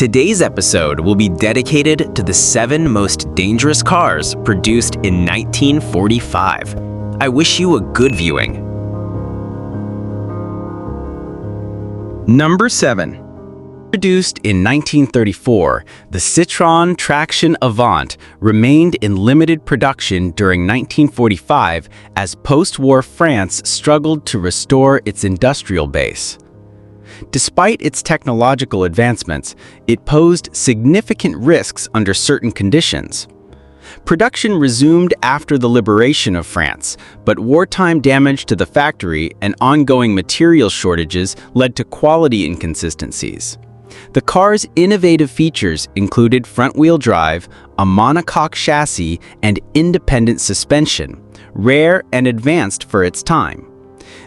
Today's episode will be dedicated to the 7 most dangerous cars produced in 1945. I wish you a good viewing. Number 7. Produced in 1934, the Citroën Traction Avant remained in limited production during 1945 as post-war France struggled to restore its industrial base. Despite its technological advancements, it posed significant risks under certain conditions. Production resumed after the liberation of France, but wartime damage to the factory and ongoing material shortages led to quality inconsistencies. The car's innovative features included front-wheel drive, a monocoque chassis, and independent suspension, rare and advanced for its time.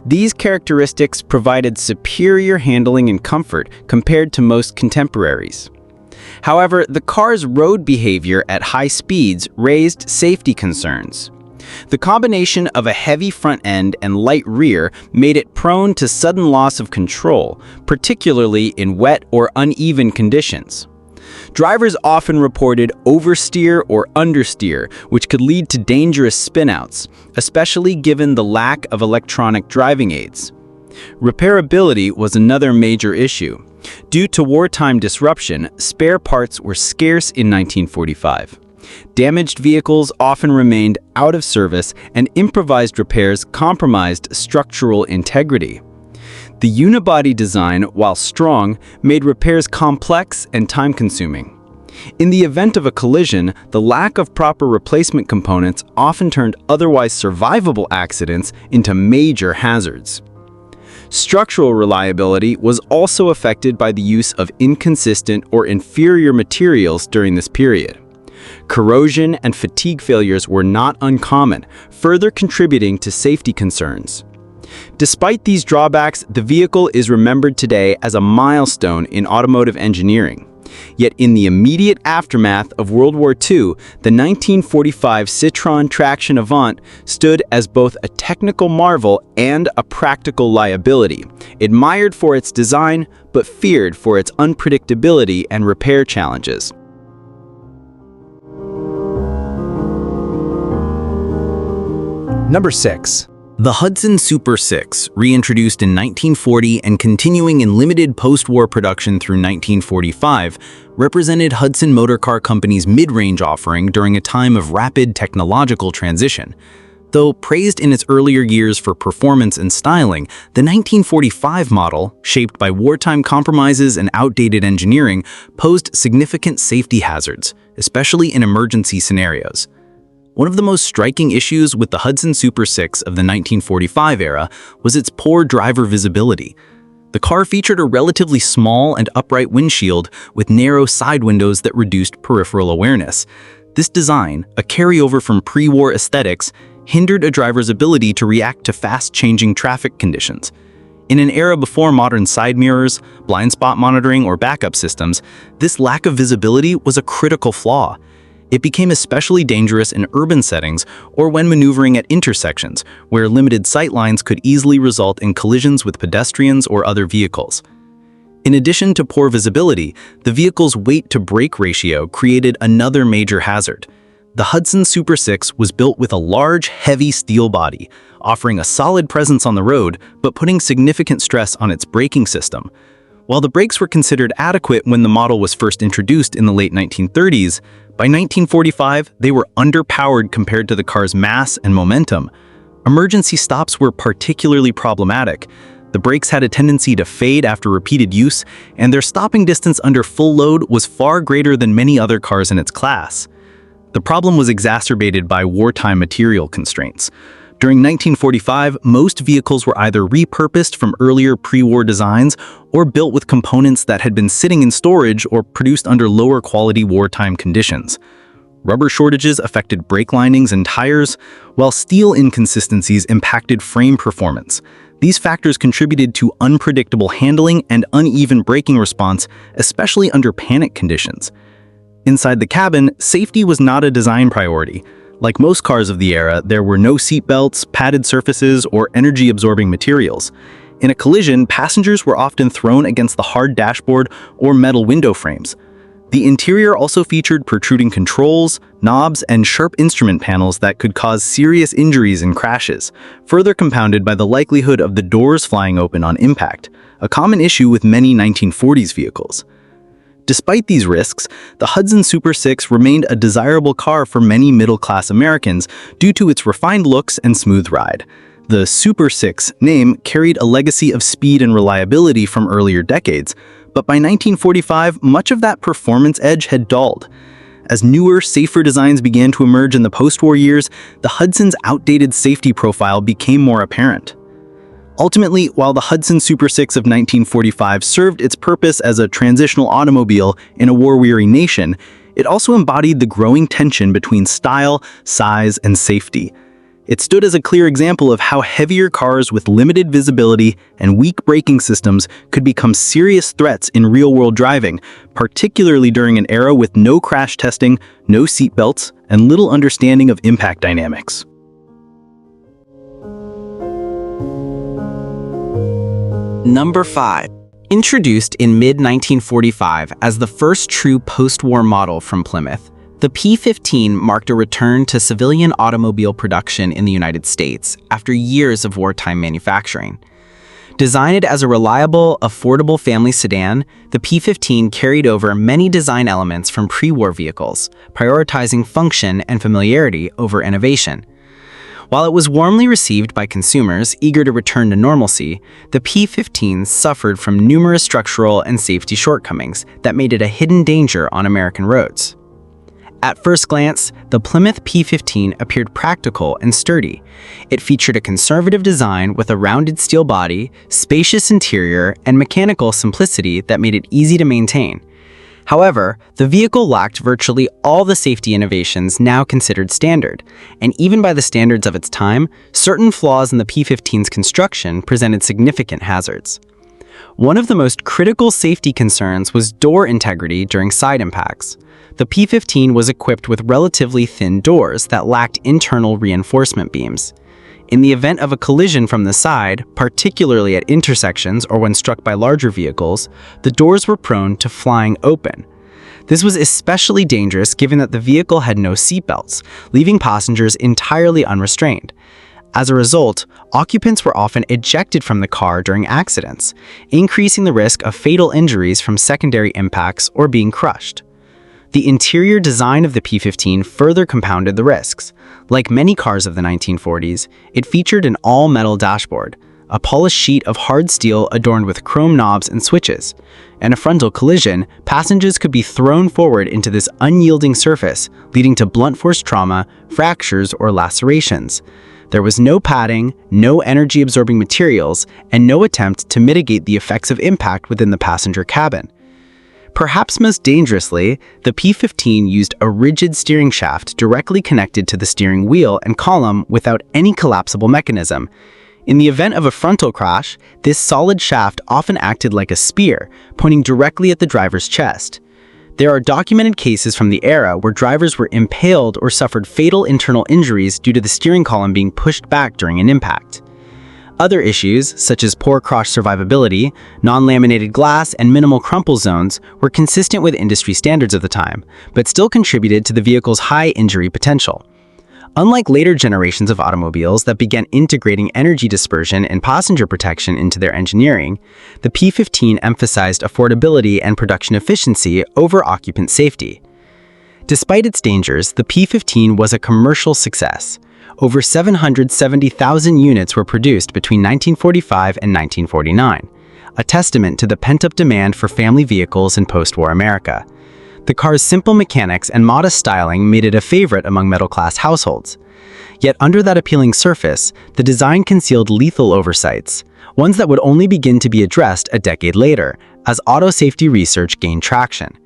These characteristics provided superior handling and comfort compared to most contemporaries. However, the car's road behavior at high speeds raised safety concerns. The combination of a heavy front end and light rear made it prone to sudden loss of control, particularly in wet or uneven conditions. Drivers often reported oversteer or understeer, which could lead to dangerous spinouts, especially given the lack of electronic driving aids. Repairability was another major issue. Due to wartime disruption, spare parts were scarce in 1945. Damaged vehicles often remained out of service, and improvised repairs compromised structural integrity. The unibody design, while strong, made repairs complex and time-consuming. In the event of a collision, the lack of proper replacement components often turned otherwise survivable accidents into major hazards. Structural reliability was also affected by the use of inconsistent or inferior materials during this period. Corrosion and fatigue failures were not uncommon, further contributing to safety concerns. Despite these drawbacks, the vehicle is remembered today as a milestone in automotive engineering. Yet in the immediate aftermath of World War II, the 1945 Citroën Traction Avant stood as both a technical marvel and a practical liability, admired for its design but feared for its unpredictability and repair challenges. Number 6. The Hudson Super 6, reintroduced in 1940 and continuing in limited post-war production through 1945, represented Hudson Motor Car Company's mid-range offering during a time of rapid technological transition. Though praised in its earlier years for performance and styling, the 1945 model, shaped by wartime compromises and outdated engineering, posed significant safety hazards, especially in emergency scenarios. One of the most striking issues with the Hudson Super 6 of the 1945 era was its poor driver visibility. The car featured a relatively small and upright windshield with narrow side windows that reduced peripheral awareness. This design, a carryover from pre-war aesthetics, hindered a driver's ability to react to fast-changing traffic conditions. In an era before modern side mirrors, blind spot monitoring, or backup systems, this lack of visibility was a critical flaw. It became especially dangerous in urban settings or when maneuvering at intersections, where limited sightlines could easily result in collisions with pedestrians or other vehicles. In addition to poor visibility, the vehicle's weight-to-brake ratio created another major hazard. The Hudson Super 6 was built with a large, heavy steel body, offering a solid presence on the road but putting significant stress on its braking system. While the brakes were considered adequate when the model was first introduced in the late 1930s, by 1945, they were underpowered compared to the car's mass and momentum. Emergency stops were particularly problematic. The brakes had a tendency to fade after repeated use, and their stopping distance under full load was far greater than many other cars in its class. The problem was exacerbated by wartime material constraints. During 1945, most vehicles were either repurposed from earlier pre-war designs or built with components that had been sitting in storage or produced under lower quality wartime conditions. Rubber shortages affected brake linings and tires, while steel inconsistencies impacted frame performance. These factors contributed to unpredictable handling and uneven braking response, especially under panic conditions. Inside the cabin, safety was not a design priority. Like most cars of the era, there were no seat belts, padded surfaces, or energy-absorbing materials. In a collision, passengers were often thrown against the hard dashboard or metal window frames. The interior also featured protruding controls, knobs, and sharp instrument panels that could cause serious injuries in crashes, further compounded by the likelihood of the doors flying open on impact, a common issue with many 1940s vehicles. Despite these risks, the Hudson Super 6 remained a desirable car for many middle-class Americans due to its refined looks and smooth ride. The Super 6 name carried a legacy of speed and reliability from earlier decades, but by 1945, much of that performance edge had dulled. As newer, safer designs began to emerge in the post-war years, the Hudson's outdated safety profile became more apparent. Ultimately, while the Hudson Super 6 of 1945 served its purpose as a transitional automobile in a war-weary nation, it also embodied the growing tension between style, size, and safety. It stood as a clear example of how heavier cars with limited visibility and weak braking systems could become serious threats in real-world driving, particularly during an era with no crash testing, no seatbelts, and little understanding of impact dynamics. Number 5. Introduced in mid-1945 as the first true post-war model from Plymouth, the P-15 marked a return to civilian automobile production in the United States after years of wartime manufacturing. Designed as a reliable, affordable family sedan, the P-15 carried over many design elements from pre-war vehicles, prioritizing function and familiarity over innovation. While it was warmly received by consumers eager to return to normalcy, the P-15 suffered from numerous structural and safety shortcomings that made it a hidden danger on American roads. At first glance, the Plymouth P-15 appeared practical and sturdy. It featured a conservative design with a rounded steel body, spacious interior, and mechanical simplicity that made it easy to maintain. However, the vehicle lacked virtually all the safety innovations now considered standard, and even by the standards of its time, certain flaws in the P-15's construction presented significant hazards. One of the most critical safety concerns was door integrity during side impacts. The P-15 was equipped with relatively thin doors that lacked internal reinforcement beams. In the event of a collision from the side, particularly at intersections or when struck by larger vehicles, the doors were prone to flying open. This was especially dangerous given that the vehicle had no seatbelts, leaving passengers entirely unrestrained. As a result, occupants were often ejected from the car during accidents, increasing the risk of fatal injuries from secondary impacts or being crushed. The interior design of the P-15 further compounded the risks. Like many cars of the 1940s, it featured an all-metal dashboard, a polished sheet of hard steel adorned with chrome knobs and switches. In a frontal collision, passengers could be thrown forward into this unyielding surface, leading to blunt force trauma, fractures, or lacerations. There was no padding, no energy-absorbing materials, and no attempt to mitigate the effects of impact within the passenger cabin. Perhaps most dangerously, the P-15 used a rigid steering shaft directly connected to the steering wheel and column without any collapsible mechanism. In the event of a frontal crash, this solid shaft often acted like a spear, pointing directly at the driver's chest. There are documented cases from the era where drivers were impaled or suffered fatal internal injuries due to the steering column being pushed back during an impact. Other issues, such as poor crash survivability, non-laminated glass, and minimal crumple zones, were consistent with industry standards of the time, but still contributed to the vehicle's high injury potential. Unlike later generations of automobiles that began integrating energy dispersion and passenger protection into their engineering, the P-15 emphasized affordability and production efficiency over occupant safety. Despite its dangers, the P-15 was a commercial success. Over 770,000 units were produced between 1945 and 1949, a testament to the pent-up demand for family vehicles in post-war America. The car's simple mechanics and modest styling made it a favorite among middle-class households. Yet under that appealing surface, the design concealed lethal oversights, ones that would only begin to be addressed a decade later, as auto safety research gained traction.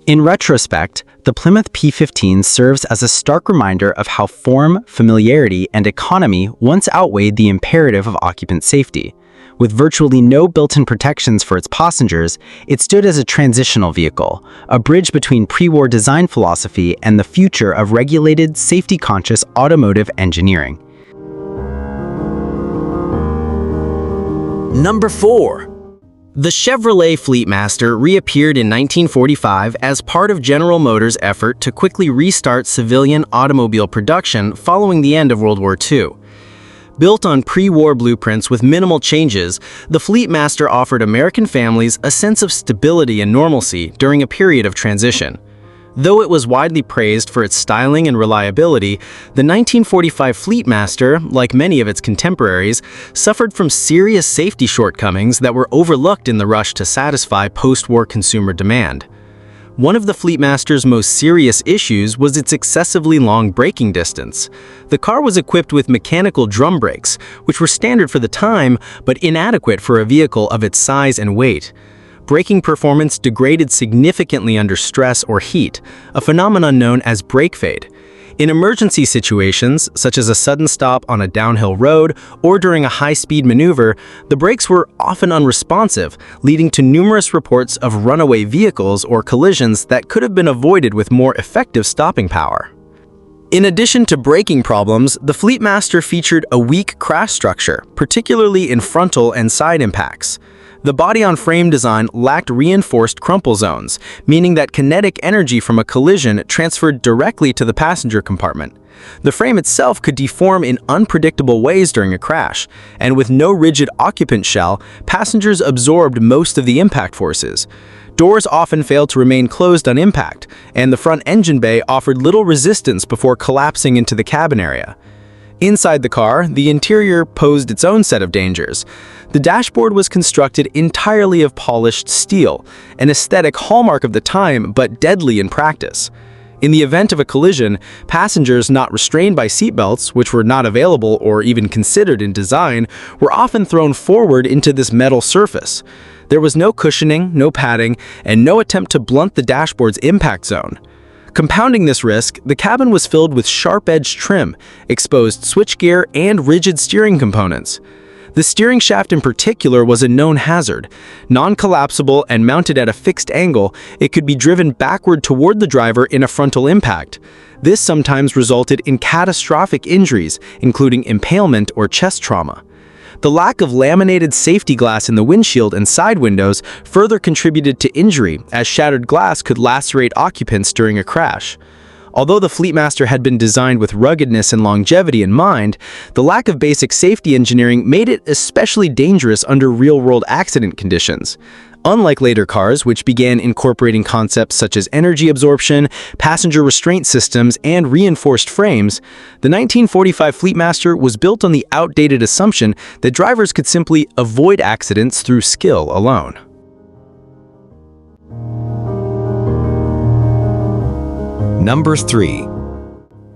In retrospect, the Plymouth P-15 serves as a stark reminder of how form, familiarity, and economy once outweighed the imperative of occupant safety. With virtually no built-in protections for its passengers, it stood as a transitional vehicle, a bridge between pre-war design philosophy and the future of regulated, safety-conscious automotive engineering. Number 4. The Chevrolet Fleetmaster reappeared in 1945 as part of General Motors' effort to quickly restart civilian automobile production following the end of World War II. Built on pre-war blueprints with minimal changes, the Fleetmaster offered American families a sense of stability and normalcy during a period of transition. Though it was widely praised for its styling and reliability, the 1945 Fleetmaster, like many of its contemporaries, suffered from serious safety shortcomings that were overlooked in the rush to satisfy post-war consumer demand. One of the Fleetmaster's most serious issues was its excessively long braking distance. The car was equipped with mechanical drum brakes, which were standard for the time but inadequate for a vehicle of its size and weight. Braking performance degraded significantly under stress or heat, a phenomenon known as brake fade. In emergency situations, such as a sudden stop on a downhill road or during a high-speed maneuver, the brakes were often unresponsive, leading to numerous reports of runaway vehicles or collisions that could have been avoided with more effective stopping power. In addition to braking problems, the Fleetmaster featured a weak crash structure, particularly in frontal and side impacts. The body-on-frame design lacked reinforced crumple zones, meaning that kinetic energy from a collision transferred directly to the passenger compartment. The frame itself could deform in unpredictable ways during a crash, and with no rigid occupant shell, passengers absorbed most of the impact forces. Doors often failed to remain closed on impact, and the front engine bay offered little resistance before collapsing into the cabin area. Inside the car, the interior posed its own set of dangers. The dashboard was constructed entirely of polished steel, an aesthetic hallmark of the time but deadly in practice. In the event of a collision, passengers not restrained by seatbelts, which were not available or even considered in design, were often thrown forward into this metal surface. There was no cushioning, no padding, and no attempt to blunt the dashboard's impact zone. Compounding this risk, the cabin was filled with sharp-edged trim, exposed switchgear, and rigid steering components. The steering shaft in particular was a known hazard. Non-collapsible and mounted at a fixed angle, it could be driven backward toward the driver in a frontal impact. This sometimes resulted in catastrophic injuries, including impalement or chest trauma. The lack of laminated safety glass in the windshield and side windows further contributed to injury, as shattered glass could lacerate occupants during a crash. Although the Fleetmaster had been designed with ruggedness and longevity in mind, the lack of basic safety engineering made it especially dangerous under real-world accident conditions. Unlike later cars, which began incorporating concepts such as energy absorption, passenger restraint systems, and reinforced frames, the 1945 Fleetmaster was built on the outdated assumption that drivers could simply avoid accidents through skill alone. Number 3.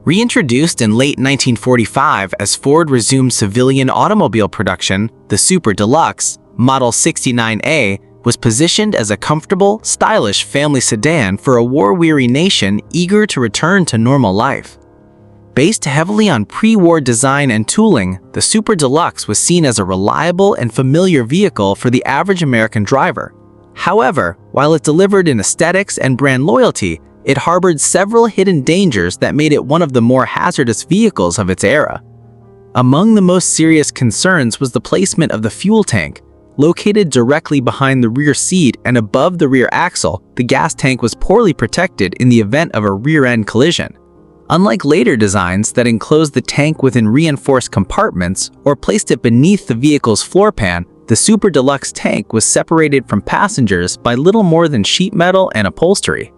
Reintroduced in late 1945 as Ford resumed civilian automobile production, the Super Deluxe, Model 69A, was positioned as a comfortable, stylish family sedan for a war-weary nation eager to return to normal life. Based heavily on pre-war design and tooling, the Super Deluxe was seen as a reliable and familiar vehicle for the average American driver. However, while it delivered in aesthetics and brand loyalty, it harbored several hidden dangers that made it one of the more hazardous vehicles of its era. Among the most serious concerns was the placement of the fuel tank. Located directly behind the rear seat and above the rear axle, the gas tank was poorly protected in the event of a rear-end collision. Unlike later designs that enclosed the tank within reinforced compartments or placed it beneath the vehicle's floor pan, the Super Deluxe tank was separated from passengers by little more than sheet metal and upholstery.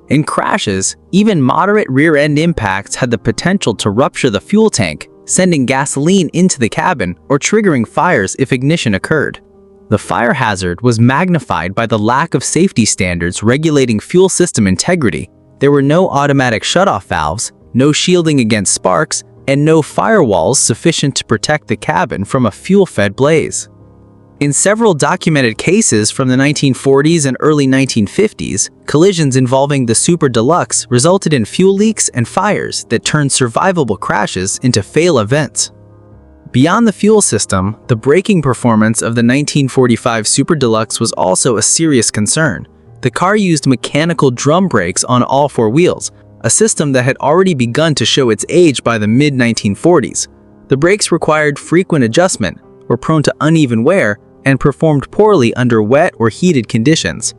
In crashes, even moderate rear-end impacts had the potential to rupture the fuel tank, sending gasoline into the cabin or triggering fires if ignition occurred. The fire hazard was magnified by the lack of safety standards regulating fuel system integrity. There were no automatic shutoff valves, no shielding against sparks, and no firewalls sufficient to protect the cabin from a fuel-fed blaze. In several documented cases from the 1940s and early 1950s, collisions involving the Super Deluxe resulted in fuel leaks and fires that turned survivable crashes into fail events. Beyond the fuel system, the braking performance of the 1945 Super Deluxe was also a serious concern. The car used mechanical drum brakes on all four wheels, a system that had already begun to show its age by the mid-1940s. The brakes required frequent adjustment, were prone to uneven wear, and performed poorly under wet or heated conditions.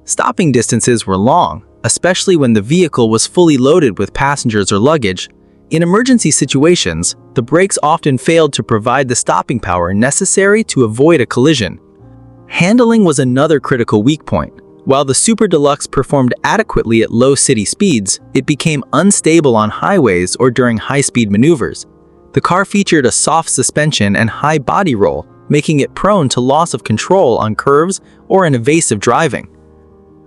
Stopping distances were long, especially when the vehicle was fully loaded with passengers or luggage. In emergency situations, the brakes often failed to provide the stopping power necessary to avoid a collision. Handling was another critical weak point. While the Super Deluxe performed adequately at low city speeds, it became unstable on highways or during high-speed maneuvers. The car featured a soft suspension and high body roll, making it prone to loss of control on curves or in evasive driving.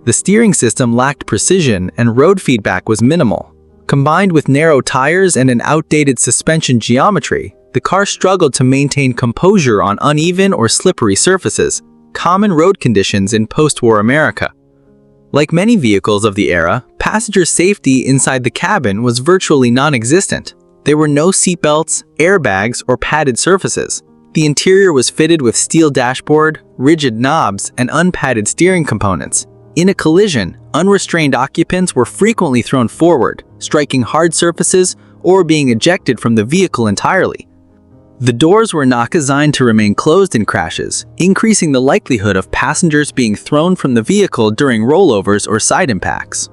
The steering system lacked precision and road feedback was minimal. Combined with narrow tires and an outdated suspension geometry, the car struggled to maintain composure on uneven or slippery surfaces, common road conditions in post-war America. Like many vehicles of the era, passenger safety inside the cabin was virtually non-existent. There were no seatbelts, airbags, or padded surfaces. The interior was fitted with steel dashboard, rigid knobs, and unpadded steering components. In a collision, unrestrained occupants were frequently thrown forward, striking hard surfaces or being ejected from the vehicle entirely. The doors were not designed to remain closed in crashes, increasing the likelihood of passengers being thrown from the vehicle during rollovers or side impacts.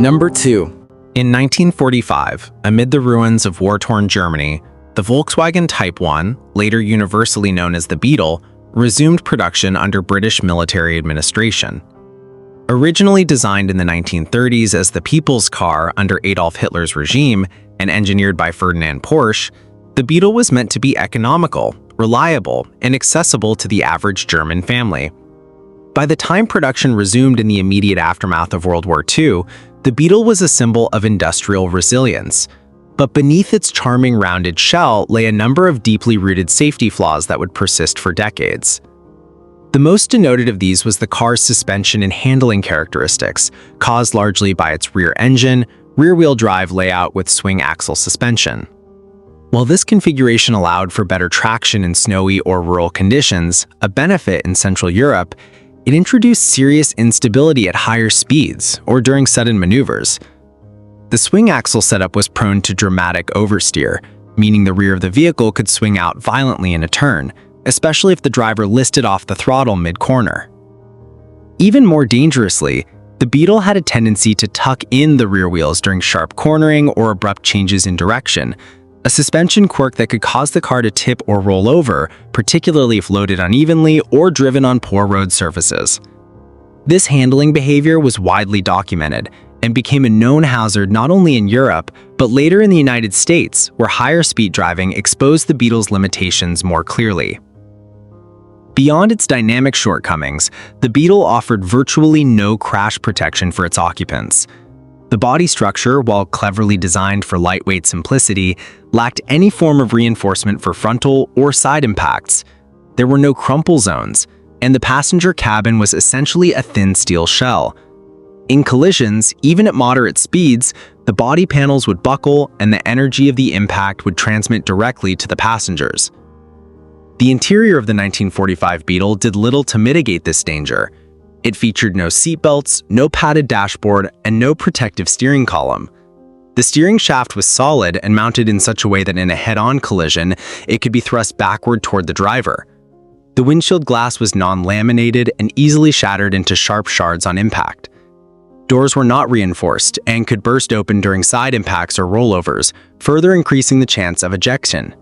Number 2. In 1945, amid the ruins of war-torn Germany, the Volkswagen Type 1, later universally known as the Beetle, resumed production under British military administration. Originally designed in the 1930s as the people's car under Adolf Hitler's regime and engineered by Ferdinand Porsche, the Beetle was meant to be economical, reliable, and accessible to the average German family. By the time production resumed in the immediate aftermath of World War II, the Beetle was a symbol of industrial resilience. But beneath its charming rounded shell lay a number of deeply rooted safety flaws that would persist for decades. The most denoted of these was the car's suspension and handling characteristics, caused largely by its rear engine, rear-wheel drive layout with swing axle suspension. While this configuration allowed for better traction in snowy or rural conditions, a benefit in Central Europe, it introduced serious instability at higher speeds or during sudden maneuvers. The swing axle setup was prone to dramatic oversteer, meaning the rear of the vehicle could swing out violently in a turn, especially if the driver listed off the throttle mid-corner. Even more dangerously, the Beetle had a tendency to tuck in the rear wheels during sharp cornering or abrupt changes in direction, a suspension quirk that could cause the car to tip or roll over, particularly if loaded unevenly or driven on poor road surfaces. This handling behavior was widely documented and became a known hazard not only in Europe, but later in the United States, where higher speed driving exposed the Beetle's limitations more clearly. Beyond its dynamic shortcomings, the Beetle offered virtually no crash protection for its occupants. The body structure, while cleverly designed for lightweight simplicity, lacked any form of reinforcement for frontal or side impacts. There were no crumple zones, and the passenger cabin was essentially a thin steel shell. In collisions, even at moderate speeds, the body panels would buckle and the energy of the impact would transmit directly to the passengers. The interior of the 1945 Beetle did little to mitigate this danger. It featured no seatbelts, no padded dashboard, and no protective steering column. The steering shaft was solid and mounted in such a way that in a head-on collision, it could be thrust backward toward the driver. The windshield glass was non-laminated and easily shattered into sharp shards on impact. Doors were not reinforced and could burst open during side impacts or rollovers, further increasing the chance of ejection.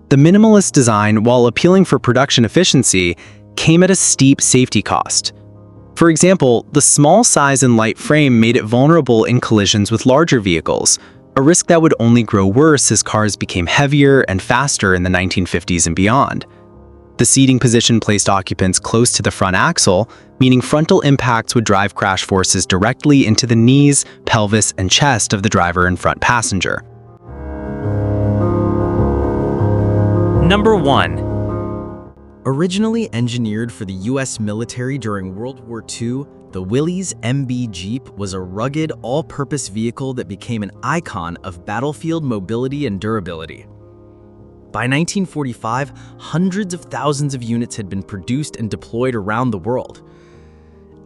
The minimalist design, while appealing for production efficiency, came at a steep safety cost. For example, the small size and light frame made it vulnerable in collisions with larger vehicles, a risk that would only grow worse as cars became heavier and faster in the 1950s and beyond. The seating position placed occupants close to the front axle, meaning frontal impacts would drive crash forces directly into the knees, pelvis, and chest of the driver and front passenger. Number 1. Originally engineered for the US military during World War II, the Willys MB Jeep was a rugged, all-purpose vehicle that became an icon of battlefield mobility and durability. By 1945, hundreds of thousands of units had been produced and deployed around the world.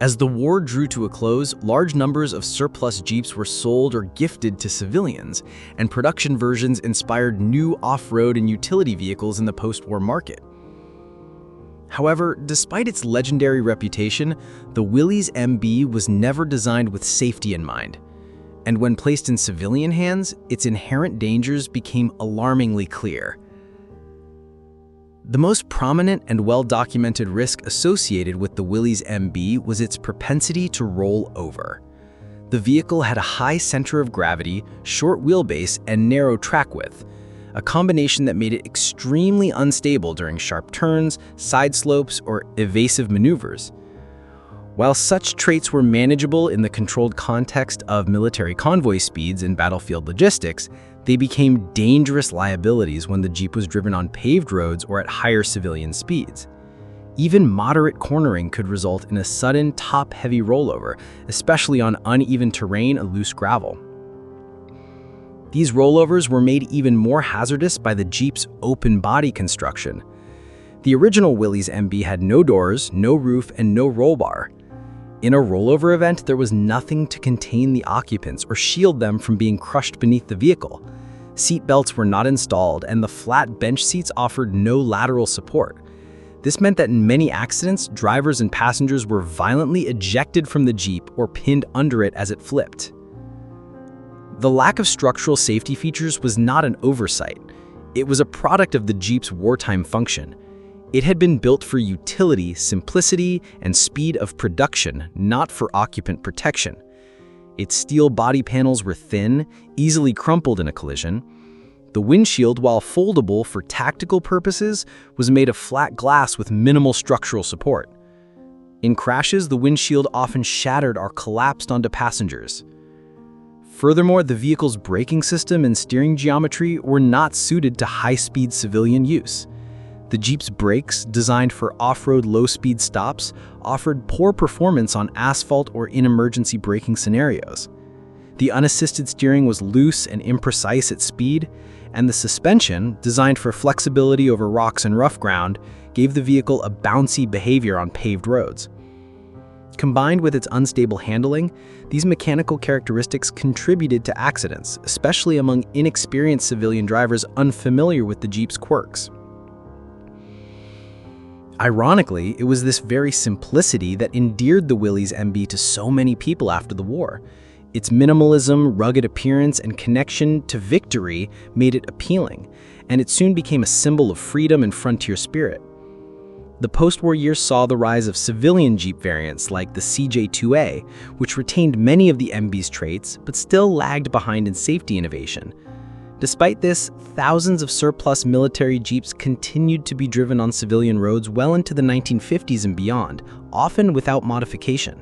As the war drew to a close, large numbers of surplus Jeeps were sold or gifted to civilians, and production versions inspired new off-road and utility vehicles in the post-war market. However, despite its legendary reputation, the Willys MB was never designed with safety in mind. And when placed in civilian hands, its inherent dangers became alarmingly clear. The most prominent and well-documented risk associated with the Willys MB was its propensity to roll over. The vehicle had a high center of gravity, short wheelbase, and narrow track width, a combination that made it extremely unstable during sharp turns, side slopes, or evasive maneuvers. While such traits were manageable in the controlled context of military convoy speeds and battlefield logistics, they became dangerous liabilities when the Jeep was driven on paved roads or at higher civilian speeds. Even moderate cornering could result in a sudden top-heavy rollover, especially on uneven terrain or loose gravel. These rollovers were made even more hazardous by the Jeep's open body construction. The original Willys MB had no doors, no roof, and no roll bar. In a rollover event, there was nothing to contain the occupants or shield them from being crushed beneath the vehicle. Seat belts were not installed, and the flat bench seats offered no lateral support. This meant that in many accidents, drivers and passengers were violently ejected from the Jeep or pinned under it as it flipped. The lack of structural safety features was not an oversight. It was a product of the Jeep's wartime function. It had been built for utility, simplicity, and speed of production, not for occupant protection. Its steel body panels were thin, easily crumpled in a collision. The windshield, while foldable for tactical purposes, was made of flat glass with minimal structural support. In crashes, the windshield often shattered or collapsed onto passengers. Furthermore, the vehicle's braking system and steering geometry were not suited to high-speed civilian use. The Jeep's brakes, designed for off-road low-speed stops, offered poor performance on asphalt or in emergency braking scenarios. The unassisted steering was loose and imprecise at speed, and the suspension, designed for flexibility over rocks and rough ground, gave the vehicle a bouncy behavior on paved roads. Combined with its unstable handling, these mechanical characteristics contributed to accidents, especially among inexperienced civilian drivers unfamiliar with the Jeep's quirks. Ironically, it was this very simplicity that endeared the Willys MB to so many people after the war. Its minimalism, rugged appearance, and connection to victory made it appealing, and it soon became a symbol of freedom and frontier spirit. The post-war years saw the rise of civilian Jeep variants like the CJ2A, which retained many of the MB's traits but still lagged behind in safety innovation. Despite this, thousands of surplus military Jeeps continued to be driven on civilian roads well into the 1950s and beyond, often without modification.